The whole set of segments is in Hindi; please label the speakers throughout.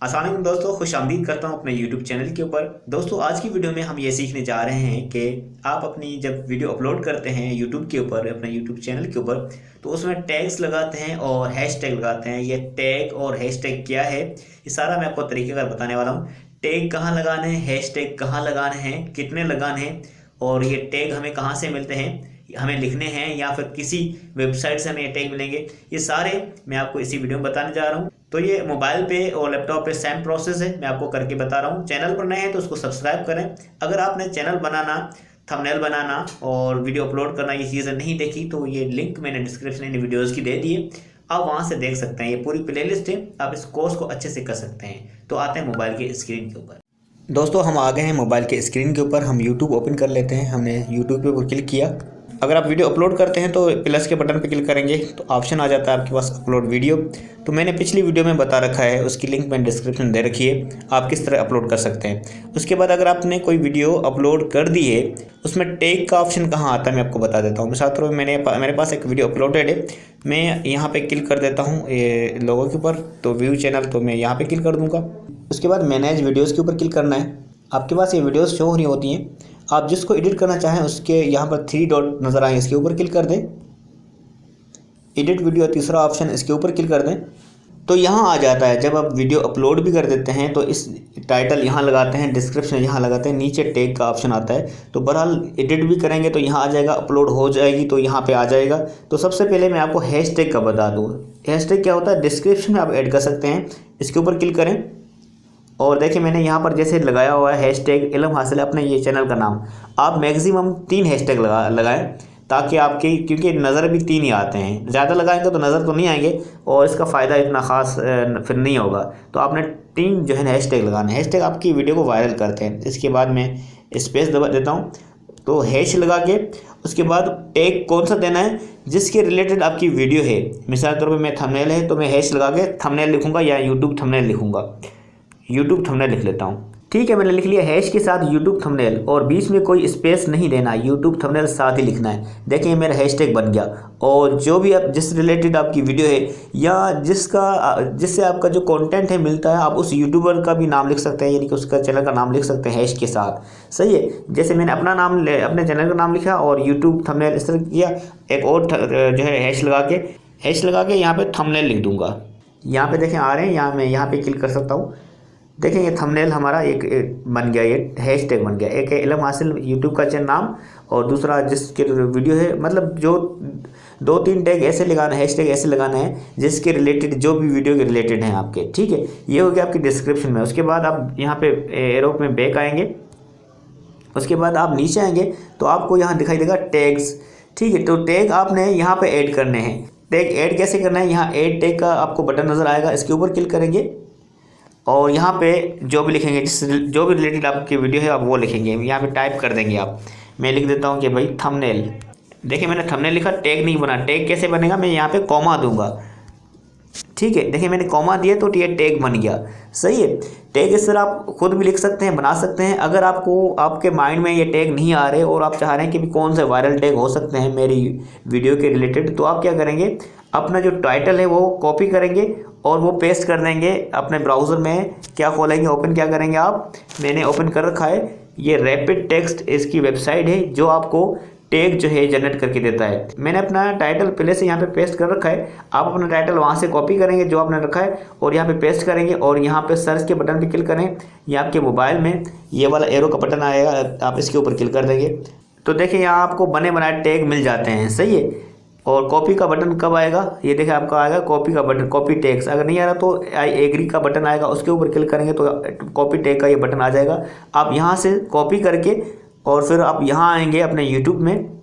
Speaker 1: अस्सलाम वालेकुम दोस्तों, खुशामदीद करता हूँ अपने YouTube चैनल के ऊपर। दोस्तों आज की वीडियो में हम ये सीखने जा रहे हैं कि आप अपनी जब वीडियो अपलोड करते हैं YouTube के ऊपर, अपने YouTube चैनल के ऊपर, तो उसमें टैग्स लगाते हैं और हैशटैग लगाते हैं। ये टैग और हैशटैग क्या है, ये सारा मैं आपको तरीक़ेकार बताने वाला हूँ। टैग कहाँ लगाने हैं, हैशटैग कहाँ लगाने हैं, कितने लगाने हैं, और ये टैग हमें कहाँ से मिलते हैं, हमें लिखने हैं या फिर किसी वेबसाइट से हमें ये टैग मिलेंगे, ये सारे मैं आपको इसी वीडियो में बताने जा रहा हूँ। तो ये मोबाइल पे और लैपटॉप पे सेम प्रोसेस है, मैं आपको करके बता रहा हूँ। चैनल पर नए हैं तो उसको सब्सक्राइब करें। अगर आपने चैनल बनाना, थंबनेल बनाना और वीडियो अपलोड करना ये चीज़ें नहीं देखी तो ये लिंक मैंने डिस्क्रिप्शन इन वीडियोज़ की दे दी है, आप वहाँ से देख सकते हैं। ये पूरी प्लेलिस्ट है, आप इस कोर्स को अच्छे से कर सकते हैं। तो आते हैं मोबाइल के स्क्रीन के ऊपर। दोस्तों हम आ गए हैं मोबाइल के स्क्रीन के ऊपर। हम यूट्यूब ओपन कर लेते हैं। हमने यूट्यूब के ऊपर क्लिक किया। अगर आप वीडियो अपलोड करते हैं तो प्लस के बटन पर क्लिक करेंगे तो ऑप्शन आ जाता है आपके पास अपलोड वीडियो। तो मैंने पिछली वीडियो में बता रखा है, उसकी लिंक मैंने डिस्क्रिप्शन दे रखी है, आप किस तरह अपलोड कर सकते हैं। उसके बाद अगर आपने कोई वीडियो अपलोड कर दी है, उसमें टैग का ऑप्शन कहाँ आता है मैं आपको बता देता हूँ। मिसाल के तौर पर मेरे पास एक वीडियो अपलोडेड है, मैं यहाँ पर क्लिक कर देता हूँ ये लोगों के ऊपर, तो व्यू चैनल, तो मैं यहाँ पर क्लिक कर दूँगा। उसके बाद मैनेज वीडियोज़ के ऊपर क्लिक करना है। आपके पास ये वीडियोस शो हो रही होती हैं, आप जिसको एडिट करना चाहें उसके यहाँ पर 3 डॉट नज़र आए, इसके ऊपर क्लिक कर दें। एडिट वीडियो तीसरा ऑप्शन, इसके ऊपर क्लिक कर दें। तो यहाँ आ जाता है। जब आप वीडियो अपलोड भी कर देते हैं तो इस टाइटल यहाँ लगाते हैं, डिस्क्रिप्शन यहाँ लगाते हैं, नीचे टैग का ऑप्शन आता है। तो बहरहाल एडिट भी करेंगे तो यहाँ आ जाएगा, अपलोड हो जाएगी तो यहाँ पे आ जाएगा। तो सबसे पहले मैं आपको हैशटैग का बता दूँ। हैशटैग क्या होता है, डिस्क्रिप्शन में आप ऐड कर सकते हैं। इसके ऊपर क्लिक करें और देखिए मैंने यहाँ पर जैसे लगाया हुआ है हैशटैग इल्म हासिल है अपने ये चैनल का नाम। आप मैक्सिमम 3 हैशटैग लगाएं ताकि आपकी, क्योंकि नज़र भी 3 ही आते हैं, ज़्यादा लगाएंगे तो नज़र तो नहीं आएंगे और इसका फ़ायदा इतना ख़ास फिर नहीं होगा। तो आपने 3 जो है हैशटैग लगाने। हैशटैग आपकी वीडियो को वायरल करते हैं। इसके बाद मैं स्पेस दबा देता हूँ, तो हैश लगा के उसके बाद टैग कौन सा देना है जिसके रिलेटेड आपकी वीडियो है। मिसाल के तौर पर मैं थंबनेल है तो मैं हैश लगा के थंबनेल लिखूँगा या यूट्यूब थंबनेल लिखूँगा। यूट्यूब थंबनेल लिख लेता हूँ। ठीक है, मैंने लिख लिया हैश के साथ यूट्यूब थंबनेल और बीच में कोई स्पेस नहीं देना, यूट्यूब थंबनेल साथ ही लिखना है। देखिए मेरा हैशटैग बन गया। और जो भी आप जिस रिलेटेड आपकी वीडियो है या जिससे आपका जो कंटेंट है मिलता है, आप उस यूट्यूबर का भी नाम लिख सकते हैं, यानी कि उसका चैनल का नाम लिख सकते हैं हैश के साथ। सही है, जैसे मैंने अपना नाम अपने चैनल का नाम लिखा और यूट्यूब थंबनेल इस तरह किया। एक और जो है हैश लगा के यहाँ पर थंबनेल लिख दूँगा। यहाँ पर देखें आ रहे हैं, यहाँ मैं यहाँ पर क्लिक कर सकता हूँ। देखें ये थंबनेल हमारा एक बन गया, ये हैशटैग बन गया। एक है इल्म हासिल यूट्यूब का चैनल नाम और दूसरा जिसके वीडियो है, मतलब जो 2-3 टैग ऐसे लगाना, हैशटैग ऐसे लगाना है जिसके रिलेटेड, जो भी वीडियो के रिलेटेड हैं आपके। ठीक है, ये हो गया आपकी डिस्क्रिप्शन में। उसके बाद आप यहाँ पे एरो में बैक आएंगे। उसके बाद आप नीचे आएंगे तो आपको यहाँ दिखाई देगा टैग्स। ठीक है, तो टैग आपने यहाँ पर ऐड करने हैं। टैग ऐड कैसे करना है, यहाँ ऐड टैग का आपको बटन नज़र आएगा, इसके ऊपर क्लिक करेंगे और यहाँ पे जो भी लिखेंगे, जो भी रिलेटेड आपकी वीडियो है आप वो लिखेंगे। यहाँ पे टाइप कर देंगे आप। मैं लिख देता हूँ कि भाई थंबनेल। देखिए मैंने थंबनेल लिखा, टैग नहीं बना। टैग कैसे बनेगा, मैं यहाँ पे कॉमा दूंगा। ठीक है, देखिए मैंने कॉमा दिया तो ये टैग बन गया। सही है, टैग इस तरह आप खुद भी लिख सकते हैं, बना सकते हैं। अगर आपको आपके माइंड में ये टैग नहीं आ रहे और आप चाह रहे हैं कि भी कौन से वायरल टैग हो सकते हैं मेरी वीडियो के रिलेटेड, तो आप क्या करेंगे, अपना जो टाइटल है वो कॉपी करेंगे और वो पेस्ट कर देंगे अपने ब्राउज़र में। क्या खोलेंगे, ओपन क्या करेंगे आप, मैंने ओपन कर रखा है, ये रैपिड टेक्स्ट इसकी वेबसाइट है जो आपको टैग जो है जनरेट करके देता है। मैंने अपना टाइटल पहले से यहाँ पे पेस्ट कर रखा है। आप अपना टाइटल वहाँ से कॉपी करेंगे जो आपने रखा है और यहाँ पे पेस्ट करेंगे और यहाँ पे सर्च के बटन पे क्लिक करें। या आपके मोबाइल में ये वाला एरो का बटन आएगा, आप इसके ऊपर क्लिक कर देंगे तो देखिए यहाँ आपको बने बनाए टैग मिल जाते हैं। सही है, और कॉपी का बटन कब आएगा, ये देखिए आपका आएगा कॉपी का बटन, कॉपी टैग्स। अगर नहीं आ रहा तो आई एग्री का बटन आएगा, उसके ऊपर क्लिक करेंगे तो कॉपी टैग का ये बटन आ जाएगा। आप यहाँ से कॉपी करके और फिर आप यहाँ आएंगे अपने यूट्यूब में,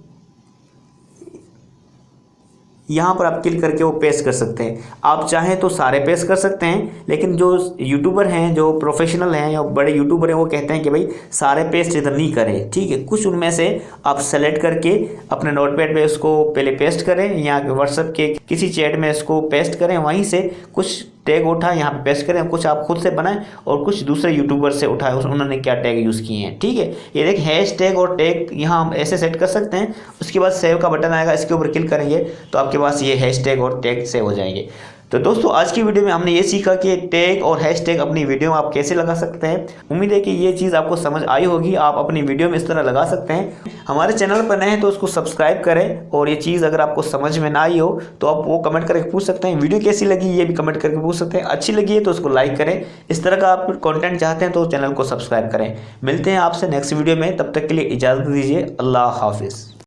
Speaker 1: यहाँ पर आप क्लिक करके वो पेस्ट कर सकते हैं। आप चाहें तो सारे पेस्ट कर सकते हैं, लेकिन जो यूट्यूबर हैं, जो प्रोफेशनल हैं या बड़े यूट्यूबर हैं, वो कहते हैं कि भाई सारे पेस्ट इधर नहीं करें। ठीक है, कुछ उनमें से आप सेलेक्ट करके अपने नोटपैड पे उसको पहले पेस्ट करें या व्हाट्सएप के किसी चैट में इसको पेस्ट करें, वहीं से कुछ टैग उठाएं यहाँ पे पेस्ट करें, कुछ आप खुद से बनाएं और कुछ दूसरे यूट्यूबर से उठाएं उन्होंने क्या टैग यूज़ किए हैं। ठीक है, ये देख हैश टैग और टैग यहाँ हम ऐसे सेट कर सकते हैं। उसके बाद सेव का बटन आएगा, इसके ऊपर क्लिक करेंगे तो आपके पास ये हैश टैग और टैग सेव हो जाएंगे। तो दोस्तों आज की वीडियो में हमने ये सीखा कि टैग और हैशटैग अपनी वीडियो में आप कैसे लगा सकते हैं। उम्मीद है कि ये चीज़ आपको समझ आई होगी, आप अपनी वीडियो में इस तरह लगा सकते हैं। हमारे चैनल पर नए हैं तो उसको सब्सक्राइब करें, और ये चीज़ अगर आपको समझ में ना आई हो तो आप वो कमेंट करके पूछ सकते हैं। वीडियो कैसी लगी ये भी कमेंट करके पूछ सकते हैं। अच्छी लगी है तो उसको लाइक करें। इस तरह का आप कंटेंट चाहते हैं तो चैनल को सब्सक्राइब करें। मिलते हैं आपसे नेक्स्ट वीडियो में, तब तक के लिए इजाज़त दीजिए। अल्लाह हाफिज़।